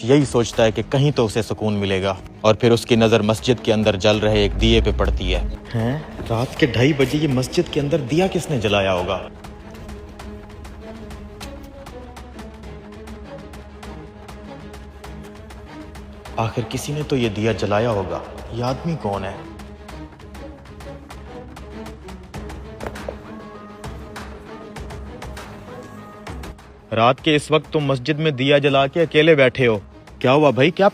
यही सोचता है कि कहीं तो उसे सुकून मिलेगा और फिर उसकी नज़र मस्जिद के अंदर जल रहे एक दिए पे पड़ती है। हैं? रात के 2:30 बजे ये मस्जिद के अंदर दिया किसने जलाया होगा? आखिर किसी ने तो ये दिया जलाया होगा। ये आदमी कौन है? रात के इस वक्त तुम मस्जिद में दिया जला के अकेले बैठे हो, क्या हुआ भाई? क्या